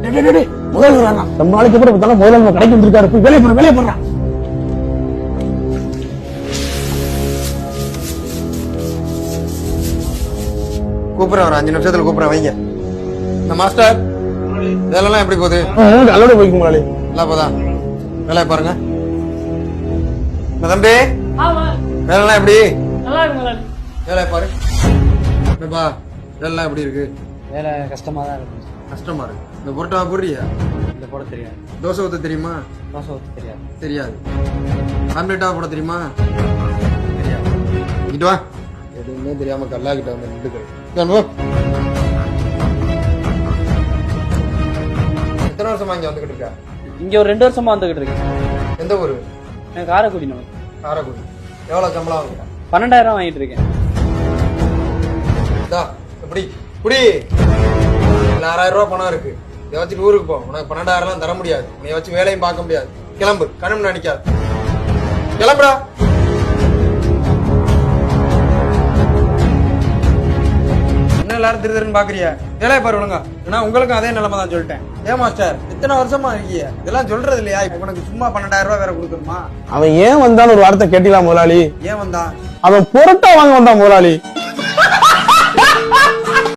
முதல்ல வேணாம். ரொம்ப நாளைக்கு அப்புறம் இப்ப முதல்ல நம்ம கடைக்கு வந்திருக்காரு. போய் வேலையை போடுறான். கூப்பிடுறேன், ஒரு 5 நிமிஷத்துல கூப்பிடுறேன், வைங்க. இந்த மாஸ்டர் வேலைலாம் எப்படி போகுது? நல்லோட போய்க்கு முதலாளி. நல்லா போதா? வேலையை பாருங்க. இந்த தம்பி வேலைலாம் எப்படி? வேலையை பாரு. என்னப்பா வேலைலாம் எப்படி இருக்கு? வேலை கஷ்டமா தான் இருக்கு. கஷ்டமா இருக்கு. இந்த பொருட்டா போடுறியா? இந்த போட தெரியாது. தோசை ஊத்த தெரியுமா? தோசை ஊற்ற தெரியாது. தெரியாது. ஆம்லேட்டா போட தெரியுமா? தெரியாது. இங்கிட்டு வா. எதுவுமே தெரியாம கல்லா கிட்ட வந்து நின்றுக்கிறேன். எத்தனை வருஷமா இங்க வந்துகிட்டு இருக்கா? இங்க ஒரு 2 வருஷமா வந்துகிட்டு இருக்கேன். எந்த ஊரு? எனக்கு காரைக்குடி நம்ம. காரைக்குடி. எவ்வளவு சம்பளம் வாங்குறா? 12,000 வாங்கிட்டு இருக்கேன். எப்படி குடி 6,000 ரூபாய் பணம் இருக்கு. இதை வச்சுட்டு ஊருக்கு போ. உனக்கு 12,000 தர முடியாது. உன்னை வச்சு வேலையும் பார்க்க முடியாது. கிளம்பு. கண்ணு நினைக்காது. கிளம்புடா. என்ன எல்லாரும் திருன்னு பாக்குறியா? வேலையை பாரு ஒழுங்கா. ஏன்னா உங்களுக்கும் அதே நிலைமை தான் சொல்லிட்டேன். ஏன் மாஸ்டர் இத்தனை வருஷமா இருக்கீங்க, இதெல்லாம் சொல்றது இல்லையா? உனக்கு சும்மா 12,000 ரூபாய் வேற கொடுக்கணுமா? அவன் ஏன் வந்தான்னு ஒரு வார்த்தை கேட்டீங்களா முதலாளி? ஏன் வந்தான்? அவன் புரட்டா வாங்க வந்தான் முதலாளி.